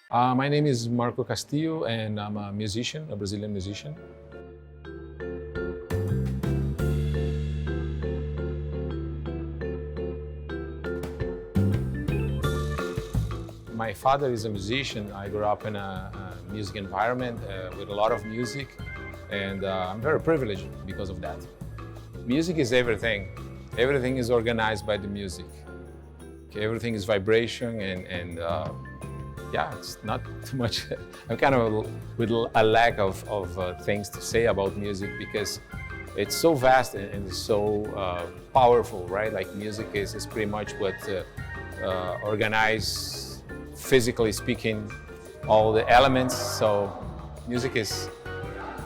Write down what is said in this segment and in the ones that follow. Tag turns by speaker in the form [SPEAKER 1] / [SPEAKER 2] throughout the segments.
[SPEAKER 1] My name is Marco Castillo, and I'm a musician, a Brazilian musician. My father is a musician. I grew up in a music environment with a lot of music, and I'm very privileged because of that. Music is everything. Everything is organized by the music. Everything is vibration, and yeah, it's not too much. I'm kind of with a lack of things to say about music because it's so vast and so powerful, right? Like music is pretty much what organize, physically speaking, all the elements. So music is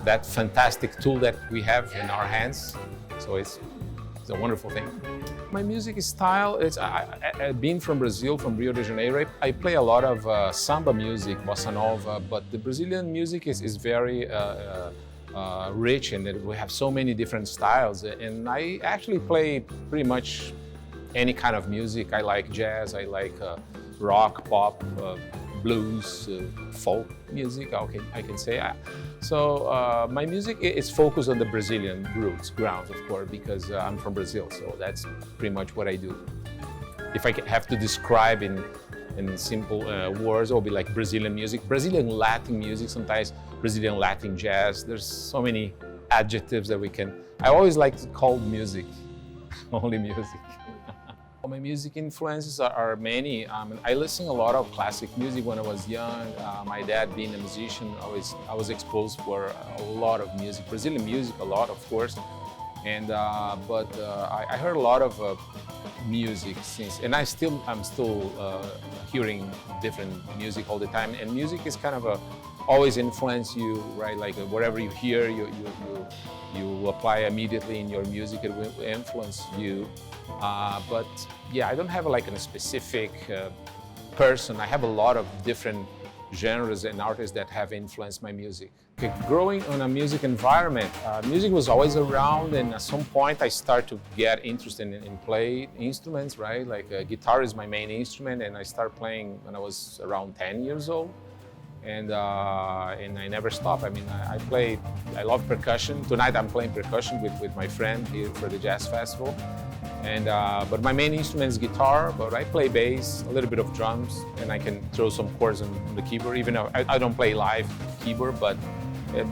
[SPEAKER 1] that fantastic tool that we have in our hands. So it's a wonderful thing. My music style, being from Brazil, from Rio de Janeiro, I play a lot of samba music, bossa nova, but the Brazilian music is very rich in that we have so many different styles. And I actually play pretty much any kind of music. I like jazz, I like rock, pop, blues, folk music, I can say. So my music is focused on the Brazilian grounds, of course, because I'm from Brazil, so that's pretty much what I do. If I have to describe in simple words, it will be like Brazilian music, Brazilian Latin music, sometimes Brazilian Latin jazz. There's so many adjectives that we can. I always like to call music, only music. My music influences are many. I listened a lot of classic music when I was young. My dad being a musician, I was exposed for a lot of music, Brazilian music, a lot, of course. And I heard a lot of music since, and I'm still hearing different music all the time. And music is kind of always influence you, right? Like whatever you hear, you apply immediately in your music. It will influence you. But yeah, I don't have like a specific person. I have a lot of different genres and artists that have influenced my music. Okay, growing on a music environment, music was always around, and at some point I started to get interested in play instruments, right? Like guitar is my main instrument, and I started playing when I was around 10 years old. And I never stop. I mean, I love percussion. Tonight I'm playing percussion with my friend here for the Jazz Festival. And but my main instrument is guitar, but I play bass, a little bit of drums, and I can throw some chords on the keyboard, even though I don't play live keyboard, but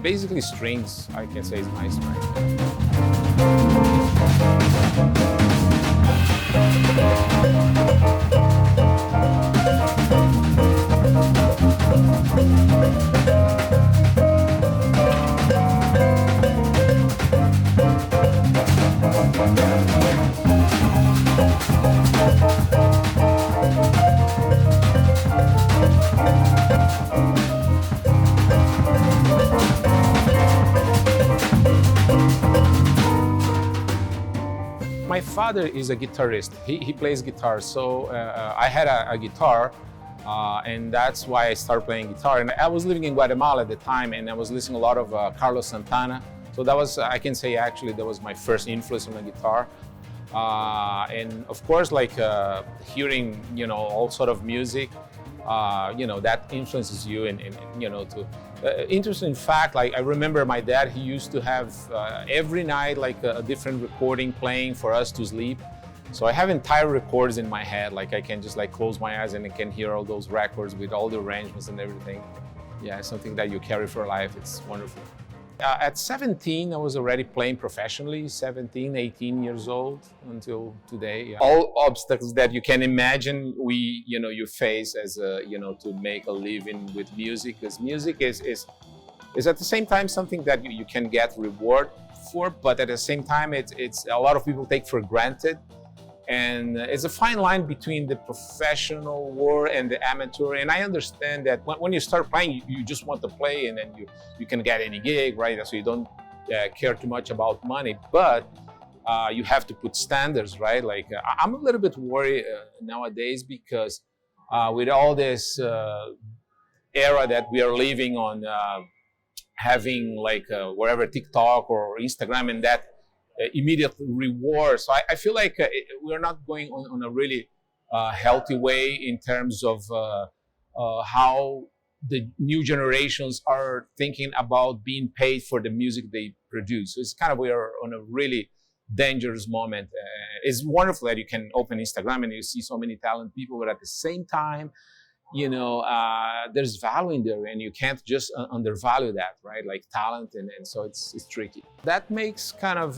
[SPEAKER 1] basically strings, I can say, is my strength. My father is a guitarist. He plays guitar, so I had a guitar, and that's why I started playing guitar. And I was living in Guatemala at the time, and I was listening a lot of Carlos Santana. So that was, I can say, actually, that was my first influence on the guitar. And of course, like hearing, all sort of music, that influences you, and to. Interesting fact, like I remember my dad, he used to have every night like a different recording playing for us to sleep. So I have entire records in my head, like I can just like close my eyes and I can hear all those records with all the arrangements and everything. Yeah, it's something that you carry for life. It's wonderful. At 17, I was already playing professionally, 17, 18 years old until today. Yeah. All obstacles that you can imagine, you face as to make a living with music, because music is at the same time something that you can get reward for, but at the same time, it's a lot of people take for granted. And it's a fine line between the professional world and the amateur. And I understand that when you start playing, you just want to play, and then you can get any gig, right? So you don't care too much about money, but you have to put standards, right? Like I'm a little bit worried nowadays because with all this era that we are living on, having like wherever TikTok or Instagram and that, immediate reward. So I feel like we're not going on a really healthy way in terms of how the new generations are thinking about being paid for the music they produce. So it's kind of, we are on a really dangerous moment. It's wonderful that you can open Instagram and you see so many talented people, but at the same time, there's value in there, and you can't just undervalue that, right? Like talent, and so it's tricky. That makes kind of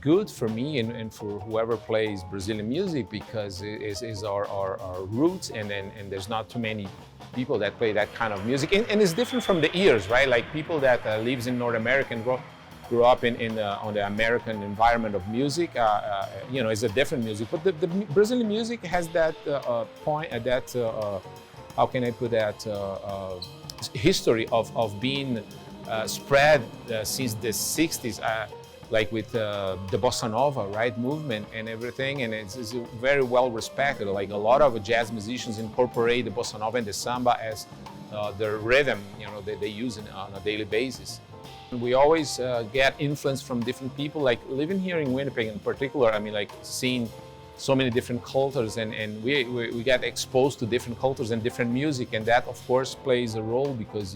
[SPEAKER 1] good for me and for whoever plays Brazilian music, because it is our roots, and there's not too many people that play that kind of music, and it's different from the ears, right? Like people that lives in North America and grew up on the American environment of music, it's a different music. But the Brazilian music has that how can I put that, history of being spread since the 60s, like with the bossa nova, right, movement and everything, and it's very well respected. Like a lot of jazz musicians incorporate the bossa nova and the samba as their rhythm, they use it on a daily basis. We always get influence from different people. Like living here in Winnipeg in particular, I mean, like seeing so many different cultures, and we get exposed to different cultures and different music, and that of course plays a role, because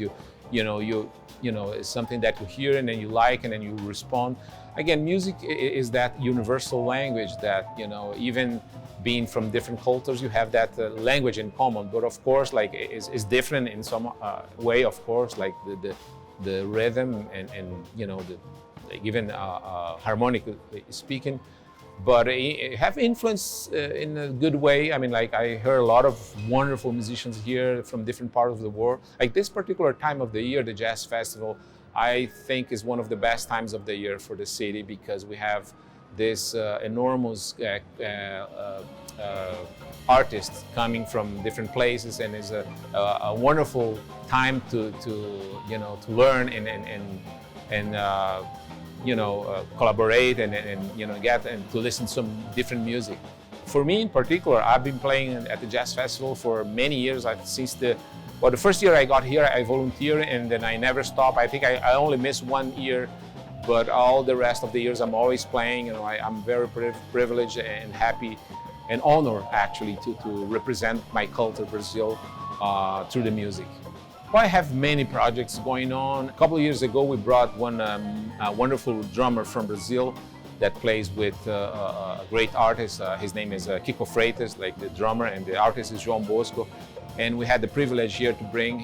[SPEAKER 1] it's something that you hear and then you like and then you respond. Again, music is that universal language that, even being from different cultures, you have that language in common. But of course, like is different in some way, of course, like the rhythm and even harmonically speaking, but it have influence in a good way. I mean, like I heard a lot of wonderful musicians here from different parts of the world. Like this particular time of the year, the Jazz Festival, I think is one of the best times of the year for the city, because we have this enormous artists coming from different places, and it's a wonderful time to learn and collaborate and get and to listen to some different music. For me in particular, I've been playing at the Jazz Festival for many years. Since the first year I got here, I volunteered, and then I never stopped. I think I only missed 1 year, but all the rest of the years I'm always playing. I'm very privileged and happy and honored actually to represent my culture, Brazil, through the music. Well, I have many projects going on. A couple of years ago, we brought one wonderful drummer from Brazil that plays with a great artist. His name is Kiko Freitas, like the drummer, and the artist is João Bosco. And we had the privilege here to bring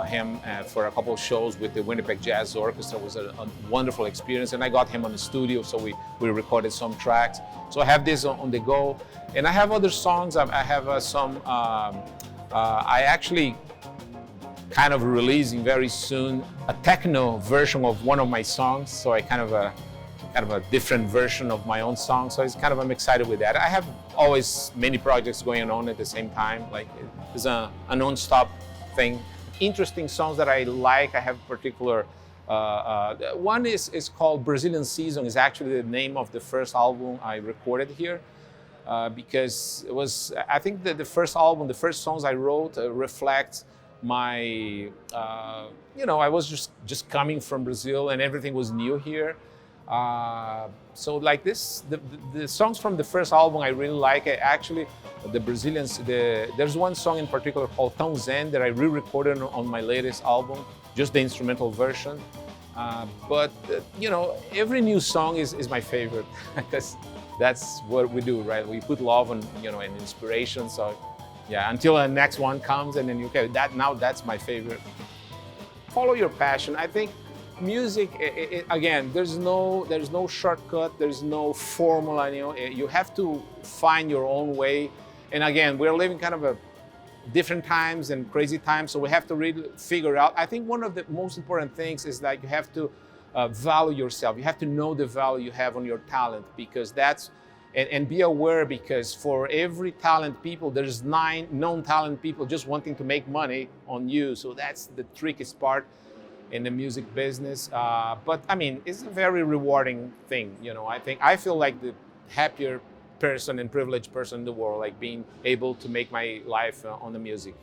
[SPEAKER 1] him for a couple of shows with the Winnipeg Jazz Orchestra. It was a wonderful experience, and I got him on the studio, so we recorded some tracks. So I have this on the go, and I have other songs. I have some. I actually kind of releasing very soon a techno version of one of my songs. So I kind of a different version of my own song. So I'm excited with that. I have always many projects going on at the same time. Like it's a non-stop thing. Interesting songs that I like. I have particular, one is called Brazilian Season. Is actually the name of the first album I recorded here. Because it was, I think that the first album, the first songs I wrote reflect my, I was just coming from Brazil and everything was new here. So like this, the songs from the first album I really like. Actually, the Brazilians, there's one song in particular called Tão Zen that I re-recorded on my latest album, just the instrumental version. But every new song is my favorite because that's what we do, right? We put love and and inspiration. So yeah, until the next one comes, and then that's my favorite. Follow your passion. I think music, again, there's no shortcut, there's no formula. You have to find your own way. And again, we're living kind of a different times and crazy times, so we have to really figure out. I think one of the most important things is that you have to value yourself. You have to know the value you have on your talent, because that's and be aware, because for every talent people, there's 9 non-talent people just wanting to make money on you. So that's the trickiest part in the music business. But I mean, it's a very rewarding thing. I feel like the happier person and privileged person in the world, like being able to make my life on the music.